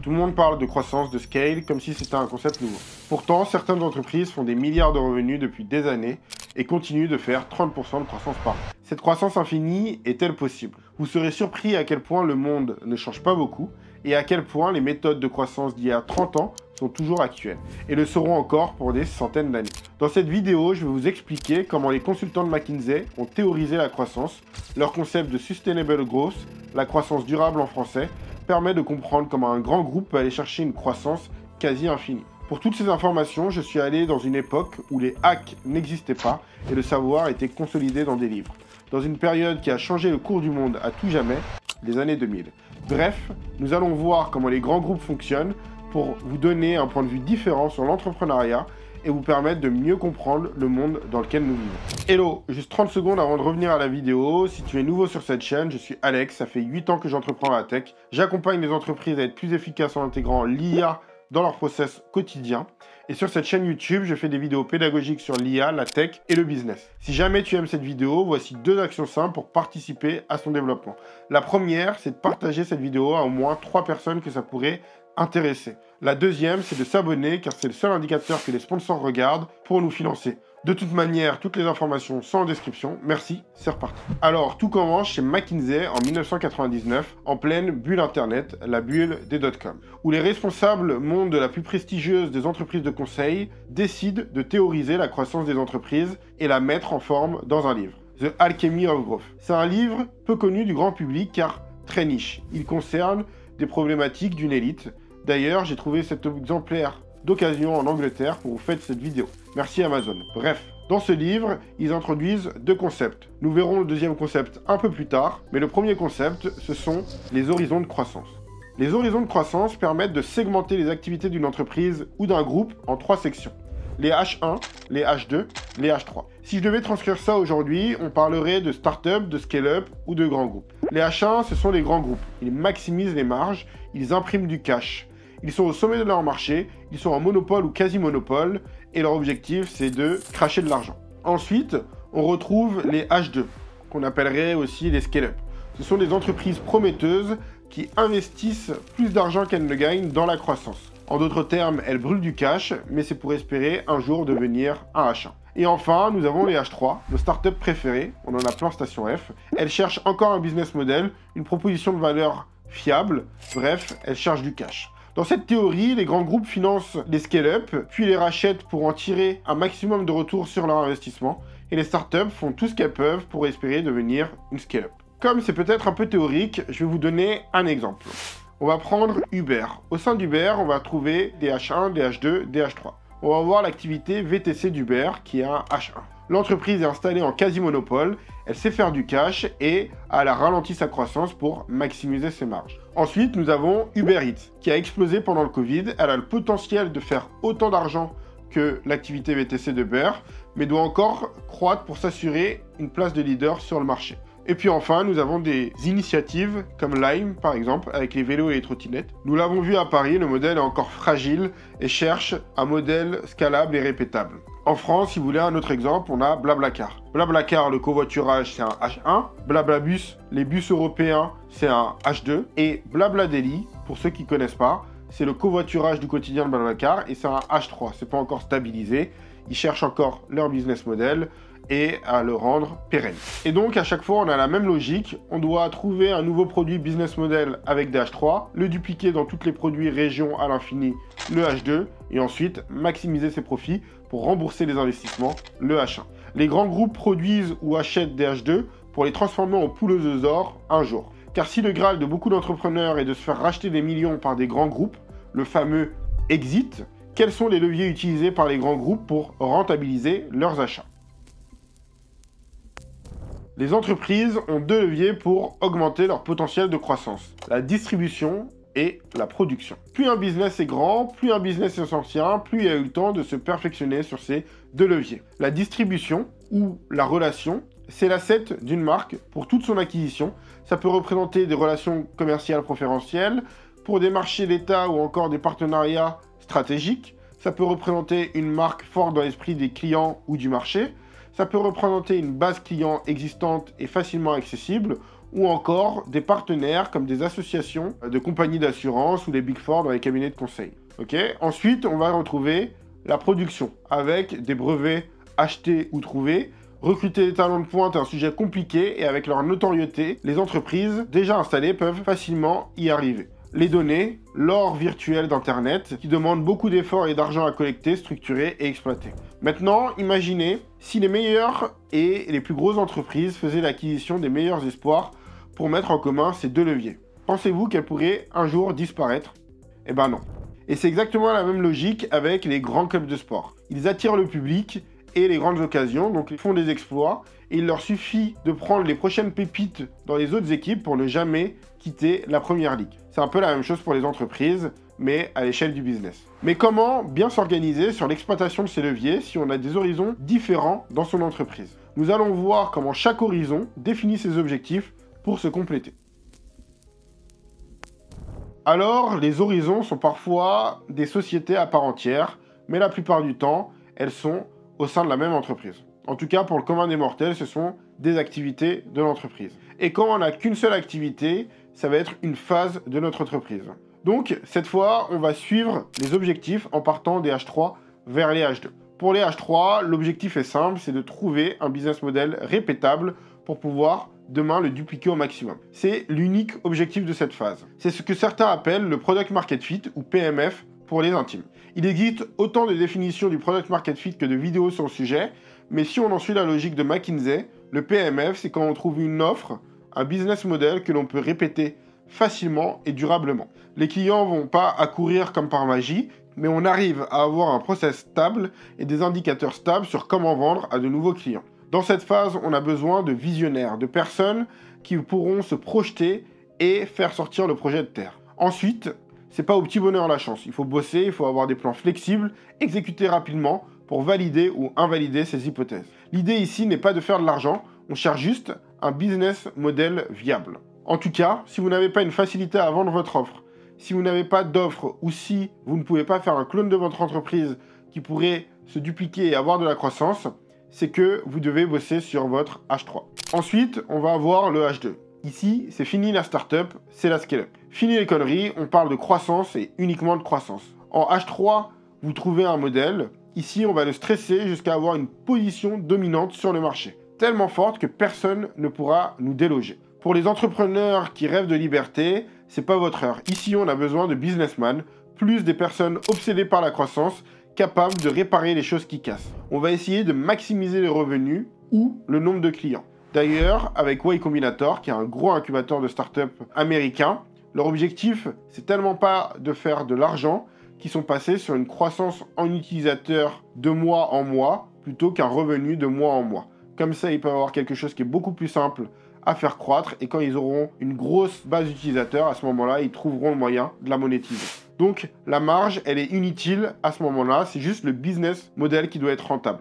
Tout le monde parle de croissance, de scale, comme si c'était un concept nouveau. Pourtant, certaines entreprises font des milliards de revenus depuis des années et continuent de faire 30% de croissance par an. Cette croissance infinie est-elle possible? Vous serez surpris à quel point le monde ne change pas beaucoup et à quel point les méthodes de croissance d'il y a 30 ans sont toujours actuelles et le seront encore pour des centaines d'années. Dans cette vidéo, je vais vous expliquer comment les consultants de McKinsey ont théorisé la croissance, leur concept de Sustainable Growth, la croissance durable en français, permet de comprendre comment un grand groupe peut aller chercher une croissance quasi infinie. Pour toutes ces informations, je suis allé dans une époque où les hacks n'existaient pas et le savoir était consolidé dans des livres. Dans une période qui a changé le cours du monde à tout jamais, les années 2000. Bref, nous allons voir comment les grands groupes fonctionnent pour vous donner un point de vue différent sur l'entrepreneuriat et vous permettre de mieux comprendre le monde dans lequel nous vivons. Hello, juste 30 secondes avant de revenir à la vidéo. Si tu es nouveau sur cette chaîne, je suis Alex, ça fait 8 ans que j'entreprends à la tech. J'accompagne les entreprises à être plus efficaces en intégrant l'IA dans leur process quotidien. Et sur cette chaîne YouTube, je fais des vidéos pédagogiques sur l'IA, la tech et le business. Si jamais tu aimes cette vidéo, voici 2 actions simples pour participer à son développement. La première, c'est de partager cette vidéo à au moins 3 personnes que ça pourrait intéresser. La deuxième, c'est de s'abonner car c'est le seul indicateur que les sponsors regardent pour nous financer. De toute manière, toutes les informations sont en description. Merci, c'est reparti. Alors, tout commence chez McKinsey en 1999, en pleine bulle Internet, la bulle des dot-com, où les responsables monde de la plus prestigieuse des entreprises de conseil décident de théoriser la croissance des entreprises et la mettre en forme dans un livre. The Alchemy of Growth. C'est un livre peu connu du grand public car très niche. Il concerne des problématiques d'une élite. D'ailleurs, j'ai trouvé cet exemplaire d'occasion en Angleterre pour vous faire cette vidéo. Merci Amazon. Bref, dans ce livre, ils introduisent 2 concepts. Nous verrons le deuxième concept un peu plus tard, mais le premier concept, ce sont les horizons de croissance. Les horizons de croissance permettent de segmenter les activités d'une entreprise ou d'un groupe en 3 sections. Les H1, les H2, les H3. Si je devais transcrire ça aujourd'hui, on parlerait de start-up, de scale-up ou de grands groupes. Les H1, ce sont les grands groupes. Ils maximisent les marges, ils impriment du cash. Ils sont au sommet de leur marché, ils sont en monopole ou quasi-monopole, et leur objectif, c'est de cracher de l'argent. Ensuite, on retrouve les H2, qu'on appellerait aussi les scale-up. Ce sont des entreprises prometteuses qui investissent plus d'argent qu'elles ne gagnent dans la croissance. En d'autres termes, elles brûlent du cash, mais c'est pour espérer un jour devenir un H1. Et enfin, nous avons les H3, nos startups préférées, on en a plein Station F. Elles cherchent encore un business model, une proposition de valeur fiable, bref, elles cherchent du cash. Dans cette théorie, les grands groupes financent les scale-up, puis les rachètent pour en tirer un maximum de retour sur leur investissement, et les startups font tout ce qu'elles peuvent pour espérer devenir une scale-up. Comme c'est peut-être un peu théorique, je vais vous donner un exemple. On va prendre Uber. Au sein d'Uber, on va trouver des H1, des H2, des H3. On va voir l'activité VTC d'Uber, qui est un H1. L'entreprise est installée en quasi-monopole, elle sait faire du cash et elle a ralenti sa croissance pour maximiser ses marges. Ensuite, nous avons Uber Eats, qui a explosé pendant le Covid. Elle a le potentiel de faire autant d'argent que l'activité VTC d'Uber, mais doit encore croître pour s'assurer une place de leader sur le marché. Et puis enfin, nous avons des initiatives comme Lime, par exemple, avec les vélos et les trottinettes. Nous l'avons vu à Paris, le modèle est encore fragile et cherche un modèle scalable et répétable. En France, si vous voulez un autre exemple, on a Blablacar. Blablacar, le covoiturage, c'est un H1. Blablabus, les bus européens, c'est un H2. Et Blabladelli, pour ceux qui ne connaissent pas, c'est le covoiturage du quotidien de Blablacar et c'est un H3. C'est pas encore stabilisé. Ils cherchent encore leur business model et à le rendre pérenne. Et donc à chaque fois on a la même logique, on doit trouver un nouveau produit business model avec des H3, le dupliquer dans tous les produits régions à l'infini, le H2, et ensuite maximiser ses profits pour rembourser les investissements, le H1. Les grands groupes produisent ou achètent des H2 pour les transformer en pouleuses d'or un jour. Car si le Graal de beaucoup d'entrepreneurs est de se faire racheter des millions par des grands groupes, le fameux exit, quels sont les leviers utilisés par les grands groupes pour rentabiliser leurs achats? Les entreprises ont 2 leviers pour augmenter leur potentiel de croissance, la distribution et la production. Plus un business est grand, plus un business est ancien, plus il a eu le temps de se perfectionner sur ces 2 leviers. La distribution ou la relation, c'est l'asset d'une marque pour toute son acquisition. Ça peut représenter des relations commerciales préférentielles, pour des marchés d'État ou encore des partenariats stratégiques. Ça peut représenter une marque forte dans l'esprit des clients ou du marché. Ça peut représenter une base client existante et facilement accessible, ou encore des partenaires comme des associations de compagnies d'assurance ou les Big Four dans les cabinets de conseil. Ensuite, on va retrouver la production avec des brevets achetés ou trouvés. Recruter des talents de pointe est un sujet compliqué et avec leur notoriété, les entreprises déjà installées peuvent facilement y arriver. Les données, l'or virtuel d'Internet, qui demande beaucoup d'efforts et d'argent à collecter, structurer et exploiter. Maintenant, imaginez si les meilleures et les plus grosses entreprises faisaient l'acquisition des meilleurs espoirs pour mettre en commun ces deux leviers. Pensez-vous qu'elles pourraient un jour disparaître? Eh ben non. Et c'est exactement la même logique avec les grands clubs de sport. Ils attirent le public et les grandes occasions, donc ils font des exploits, et il leur suffit de prendre les prochaines pépites dans les autres équipes pour ne jamais quitter la première ligue. C'est un peu la même chose pour les entreprises, mais à l'échelle du business. Mais comment bien s'organiser sur l'exploitation de ces leviers si on a des horizons différents dans son entreprise? Nous allons voir comment chaque horizon définit ses objectifs pour se compléter. Alors, les horizons sont parfois des sociétés à part entière, mais la plupart du temps, elles sont au sein de la même entreprise. En tout cas, pour le commun des mortels, ce sont des activités de l'entreprise. Et quand on n'a qu'une seule activité, ça va être une phase de notre entreprise. Donc, cette fois, on va suivre les objectifs en partant des H3 vers les H2. Pour les H3, l'objectif est simple, c'est de trouver un business model répétable pour pouvoir demain le dupliquer au maximum. C'est l'unique objectif de cette phase. C'est ce que certains appellent le Product Market Fit ou PMF pour les intimes. Il existe autant de définitions du Product Market Fit que de vidéos sur le sujet, mais si on en suit la logique de McKinsey, le PMF, c'est quand on trouve une offre, un business model que l'on peut répéter facilement et durablement. Les clients vont pas accourir comme par magie, mais on arrive à avoir un process stable et des indicateurs stables sur comment vendre à de nouveaux clients. Dans cette phase, on a besoin de visionnaires, de personnes qui pourront se projeter et faire sortir le projet de terre. Ensuite, c'est pas au petit bonheur la chance. Il faut bosser, il faut avoir des plans flexibles, exécuter rapidement pour valider ou invalider ces hypothèses. L'idée ici n'est pas de faire de l'argent, on cherche juste un business model viable. En tout cas, si vous n'avez pas une facilité à vendre votre offre, si vous n'avez pas d'offre ou si vous ne pouvez pas faire un clone de votre entreprise qui pourrait se dupliquer et avoir de la croissance, c'est que vous devez bosser sur votre H3. Ensuite, on va avoir le H2. Ici, c'est fini la startup, c'est la scale-up. Fini les conneries, on parle de croissance et uniquement de croissance. En H3, vous trouvez un modèle. Ici, on va le stresser jusqu'à avoir une position dominante sur le marché. Tellement forte que personne ne pourra nous déloger. Pour les entrepreneurs qui rêvent de liberté, c'est pas votre heure. Ici, on a besoin de businessmen, plus des personnes obsédées par la croissance, capables de réparer les choses qui cassent. On va essayer de maximiser les revenus ou le nombre de clients. D'ailleurs, avec Y Combinator, qui est un gros incubateur de start-up américain, leur objectif, c'est tellement pas de faire de l'argent qu'ils sont passés sur une croissance en utilisateurs de mois en mois plutôt qu'un revenu de mois en mois. Comme ça, ils peuvent avoir quelque chose qui est beaucoup plus simple à faire croître et quand ils auront une grosse base d'utilisateurs, à ce moment-là, ils trouveront le moyen de la monétiser. Donc, la marge, elle est inutile à ce moment-là, c'est juste le business model qui doit être rentable.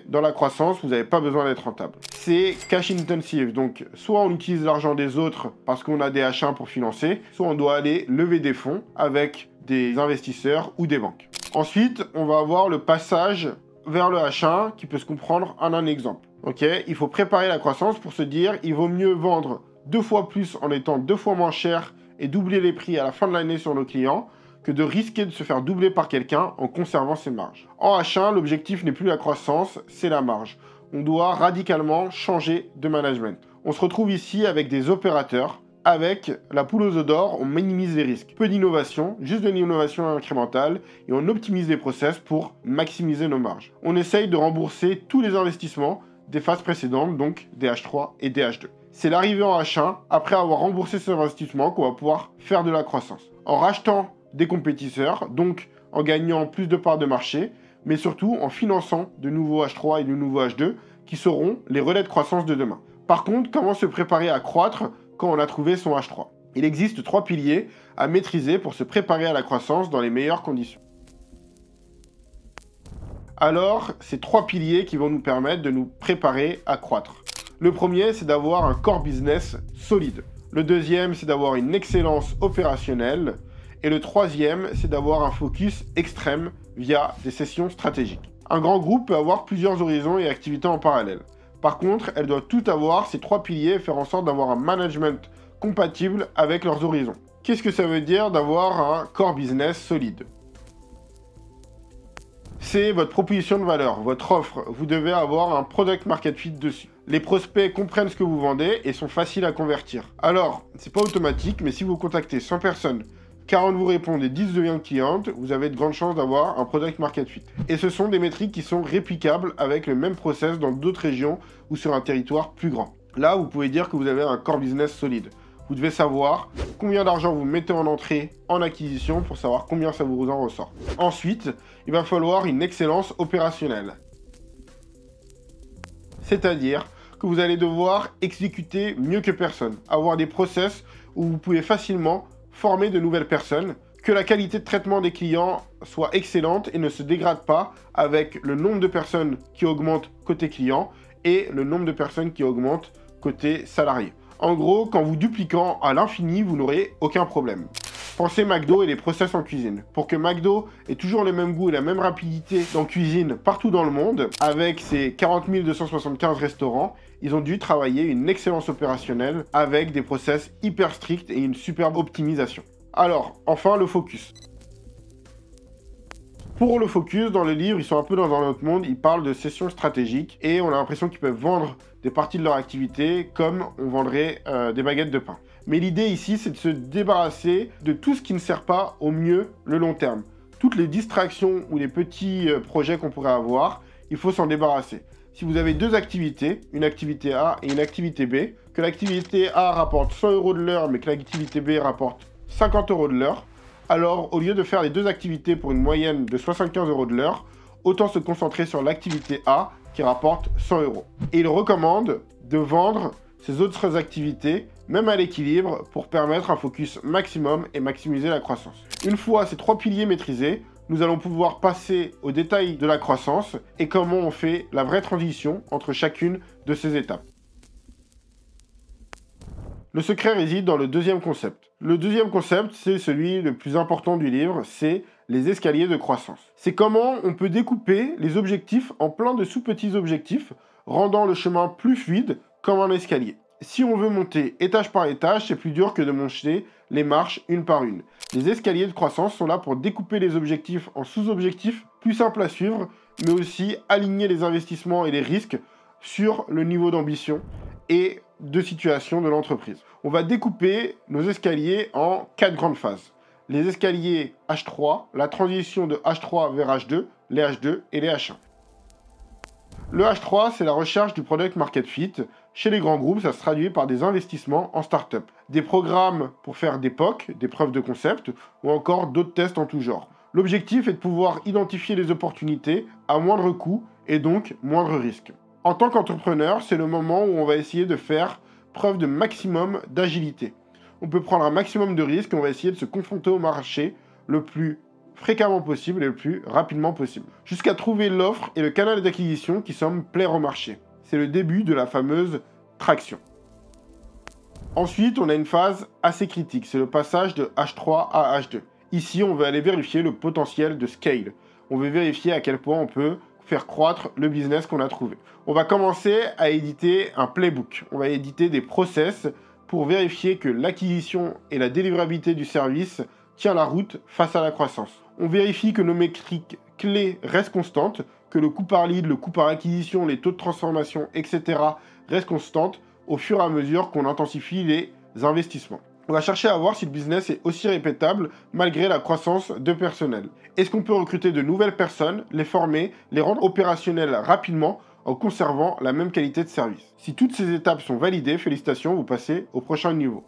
Dans la croissance, vous n'avez pas besoin d'être rentable. C'est cash intensive, donc soit on utilise l'argent des autres parce qu'on a des H1 pour financer, soit on doit aller lever des fonds avec des investisseurs ou des banques. Ensuite, on va avoir le passage vers le H1 qui peut se comprendre en un exemple. Il faut préparer la croissance pour se dire il vaut mieux vendre 2 fois plus en étant 2 fois moins cher et doubler les prix à la fin de l'année sur nos clients que de risquer de se faire doubler par quelqu'un en conservant ses marges. En H1, l'objectif n'est plus la croissance, c'est la marge. On doit radicalement changer de management. On se retrouve ici avec des opérateurs. Avec la poule aux œufs d'or, on minimise les risques. Peu d'innovation, juste de l'innovation incrémentale, et on optimise les process pour maximiser nos marges. On essaye de rembourser tous les investissements des phases précédentes, donc des H3 et des H2. C'est l'arrivée en H1, après avoir remboursé ces investissements, qu'on va pouvoir faire de la croissance. En rachetant des compétiteurs, donc en gagnant plus de parts de marché, mais surtout en finançant de nouveaux H3 et de nouveaux H2 qui seront les relais de croissance de demain. Par contre, comment se préparer à croître quand on a trouvé son H3? Il existe 3 piliers à maîtriser pour se préparer à la croissance dans les meilleures conditions. Alors, ces 3 piliers qui vont nous permettre de nous préparer à croître. Le premier, c'est d'avoir un core business solide. Le deuxième, c'est d'avoir une excellence opérationnelle. Et le troisième, c'est d'avoir un focus extrême via des sessions stratégiques. Un grand groupe peut avoir plusieurs horizons et activités en parallèle. Par contre, elles doivent toutes avoir ces 3 piliers et faire en sorte d'avoir un management compatible avec leurs horizons. Qu'est-ce que ça veut dire d'avoir un core business solide? C'est votre proposition de valeur, votre offre. Vous devez avoir un product market fit dessus. Les prospects comprennent ce que vous vendez et sont faciles à convertir. Alors, c'est pas automatique, mais si vous contactez 100 personnes, 40 vous répondent et 10 deviennent clientes, vous avez de grandes chances d'avoir un product market fit. Et ce sont des métriques qui sont réplicables avec le même process dans d'autres régions ou sur un territoire plus grand. Là, vous pouvez dire que vous avez un core business solide. Vous devez savoir combien d'argent vous mettez en entrée, en acquisition, pour savoir combien ça vous en ressort. Ensuite, il va falloir une excellence opérationnelle. C'est-à-dire que vous allez devoir exécuter mieux que personne, avoir des process où vous pouvez facilement former de nouvelles personnes, que la qualité de traitement des clients soit excellente et ne se dégrade pas avec le nombre de personnes qui augmente côté client et le nombre de personnes qui augmente côté salarié. En gros, quand vous dupliquant à l'infini, vous n'aurez aucun problème. Pensez McDo et les process en cuisine. Pour que McDo ait toujours le même goût et la même rapidité dans cuisine partout dans le monde, avec ses 40 275 restaurants, ils ont dû travailler une excellence opérationnelle avec des process hyper stricts et une superbe optimisation. Alors, enfin, le focus. Pour le focus, dans le livre, ils sont un peu dans un autre monde, ils parlent de sessions stratégiques et on a l'impression qu'ils peuvent vendre des parties de leur activité comme on vendrait des baguettes de pain. Mais l'idée ici, c'est de se débarrasser de tout ce qui ne sert pas au mieux le long terme. Toutes les distractions ou les petits projets qu'on pourrait avoir, il faut s'en débarrasser. Si vous avez deux activités, une activité A et une activité B, que l'activité A rapporte 100 € de l'heure mais que l'activité B rapporte 50 € de l'heure, alors au lieu de faire les deux activités pour une moyenne de 75 € de l'heure, autant se concentrer sur l'activité A qui rapporte 100 €. Et il recommande de vendre ces autres activités, même à l'équilibre, pour permettre un focus maximum et maximiser la croissance. Une fois ces trois piliers maîtrisés, nous allons pouvoir passer aux détails de la croissance et comment on fait la vraie transition entre chacune de ces étapes. Le secret réside dans le deuxième concept. Le deuxième concept, c'est celui le plus important du livre, c'est les escaliers de croissance. C'est comment on peut découper les objectifs en plein de sous-petits objectifs, rendant le chemin plus fluide comme un escalier. Si on veut monter étage par étage, c'est plus dur que de monter les marches une par une. Les escaliers de croissance sont là pour découper les objectifs en sous-objectifs plus simples à suivre, mais aussi aligner les investissements et les risques sur le niveau d'ambition et de situation de l'entreprise. On va découper nos escaliers en 4 grandes phases. Les escaliers H3, la transition de H3 vers H2, les H2 et les H1. Le H3, c'est la recherche du product market fit. Chez les grands groupes, ça se traduit par des investissements en start-up, des programmes pour faire des POC, des preuves de concept, ou encore d'autres tests en tout genre. L'objectif est de pouvoir identifier les opportunités à moindre coût et donc moindre risque. En tant qu'entrepreneur, c'est le moment où on va essayer de faire preuve de maximum d'agilité. On peut prendre un maximum de risques et on va essayer de se confronter au marché le plus fréquemment possible et le plus rapidement possible, jusqu'à trouver l'offre et le canal d'acquisition qui semble plaire au marché. C'est le début de la fameuse traction. Ensuite, on a une phase assez critique, c'est le passage de H3 à H2. Ici, on veut aller vérifier le potentiel de scale. On veut vérifier à quel point on peut faire croître le business qu'on a trouvé. On va commencer à éditer un playbook. On va éditer des process pour vérifier que l'acquisition et la délivrabilité du service tient la route face à la croissance. On vérifie que nos métriques clés restent constantes, que le coût par lead, le coût par acquisition, les taux de transformation, etc. restent constantes au fur et à mesure qu'on intensifie les investissements. On va chercher à voir si le business est aussi répétable malgré la croissance de personnel. Est-ce qu'on peut recruter de nouvelles personnes, les former, les rendre opérationnelles rapidement en conservant la même qualité de service? Si toutes ces étapes sont validées, félicitations, vous passez au prochain niveau.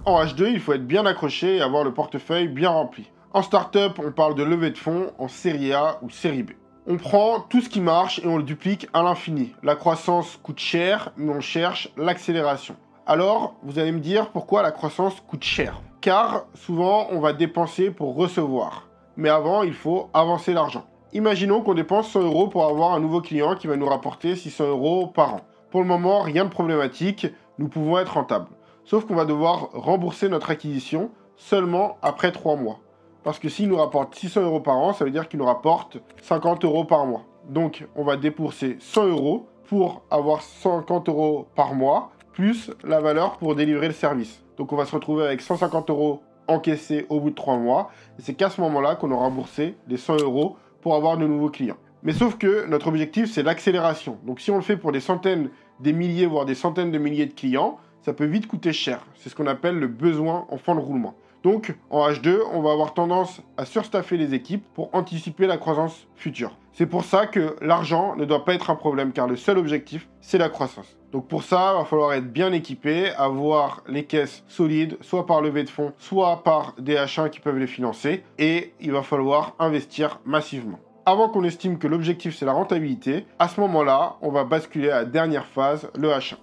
En H2, il faut être bien accroché et avoir le portefeuille bien rempli. En startup, on parle de levée de fonds en série A ou série B. On prend tout ce qui marche et on le duplique à l'infini. La croissance coûte cher, mais on cherche l'accélération. Alors, vous allez me dire pourquoi la croissance coûte cher. Car souvent, on va dépenser pour recevoir. Mais avant, il faut avancer l'argent. Imaginons qu'on dépense 100 € pour avoir un nouveau client qui va nous rapporter 600 € par an. Pour le moment, rien de problématique, nous pouvons être rentables. Sauf qu'on va devoir rembourser notre acquisition seulement après 3 mois. Parce que s'il nous rapporte 600 € par an, ça veut dire qu'il nous rapporte 50 € par mois. Donc, on va débourser 100 € pour avoir 50 € par mois, plus la valeur pour délivrer le service. Donc on va se retrouver avec 150 € encaissés au bout de 3 mois. Et c'est qu'à ce moment-là qu'on aura remboursé les 100 € pour avoir de nouveaux clients. Mais sauf que notre objectif, c'est l'accélération. Donc si on le fait pour des centaines, des milliers, voire des centaines de milliers de clients, ça peut vite coûter cher. C'est ce qu'on appelle le besoin en fin de roulement. Donc, en H2, on va avoir tendance à surstaffer les équipes pour anticiper la croissance future. C'est pour ça que l'argent ne doit pas être un problème, car le seul objectif, c'est la croissance. Donc pour ça, il va falloir être bien équipé, avoir les caisses solides, soit par levée de fonds, soit par des H1 qui peuvent les financer, et il va falloir investir massivement. Avant qu'on estime que l'objectif, c'est la rentabilité, à ce moment-là, on va basculer à la dernière phase, le H1.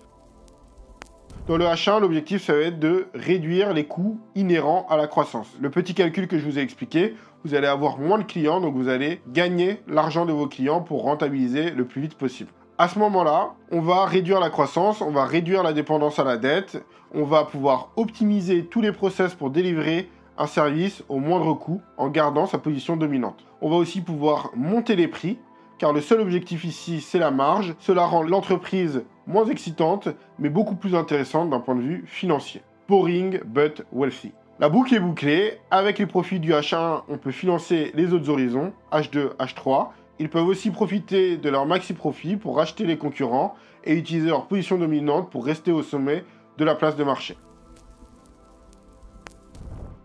Dans le H1, l'objectif, ça va être de réduire les coûts inhérents à la croissance. Le petit calcul que je vous ai expliqué, vous allez avoir moins de clients, donc vous allez gagner l'argent de vos clients pour rentabiliser le plus vite possible. À ce moment-là, on va réduire la croissance, on va réduire la dépendance à la dette, on va pouvoir optimiser tous les process pour délivrer un service au moindre coût en gardant sa position dominante. On va aussi pouvoir monter les prix, car le seul objectif ici, c'est la marge. Cela rend l'entreprise moins excitante, mais beaucoup plus intéressante d'un point de vue financier. Boring but wealthy. La boucle est bouclée. Avec les profits du H1, on peut financer les autres horizons, H2, H3. Ils peuvent aussi profiter de leur maxi profit pour racheter les concurrents et utiliser leur position dominante pour rester au sommet de la place de marché.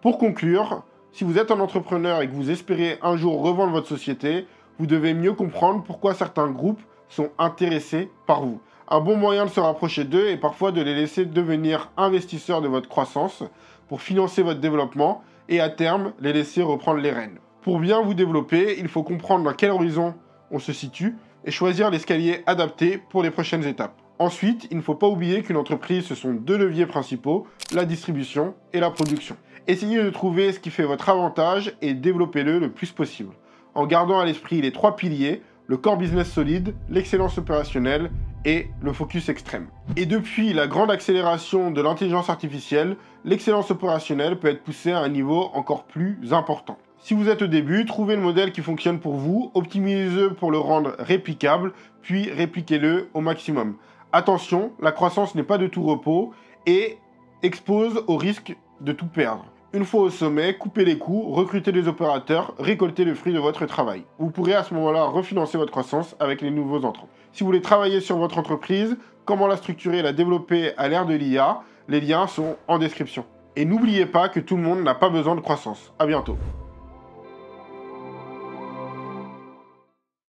Pour conclure, si vous êtes un entrepreneur et que vous espérez un jour revendre votre société, vous devez mieux comprendre pourquoi certains groupes sont intéressés par vous. Un bon moyen de se rapprocher d'eux est parfois de les laisser devenir investisseurs de votre croissance pour financer votre développement et à terme les laisser reprendre les rênes. Pour bien vous développer, il faut comprendre dans quel horizon on se situe et choisir l'escalier adapté pour les prochaines étapes. Ensuite, il ne faut pas oublier qu'une entreprise, ce sont deux leviers principaux, la distribution et la production. Essayez de trouver ce qui fait votre avantage et développez-le le plus possible, en gardant à l'esprit les trois piliers, le core business solide, l'excellence opérationnelle et le focus extrême. Et depuis la grande accélération de l'intelligence artificielle, l'excellence opérationnelle peut être poussée à un niveau encore plus important. Si vous êtes au début, trouvez le modèle qui fonctionne pour vous, optimisez-le pour le rendre réplicable, puis répliquez-le au maximum. Attention, la croissance n'est pas de tout repos et expose au risque de tout perdre. Une fois au sommet, coupez les coûts, recrutez des opérateurs, récoltez le fruit de votre travail. Vous pourrez à ce moment-là refinancer votre croissance avec les nouveaux entrants. Si vous voulez travailler sur votre entreprise, comment la structurer et la développer à l'ère de l'IA, les liens sont en description. Et n'oubliez pas que tout le monde n'a pas besoin de croissance. À bientôt.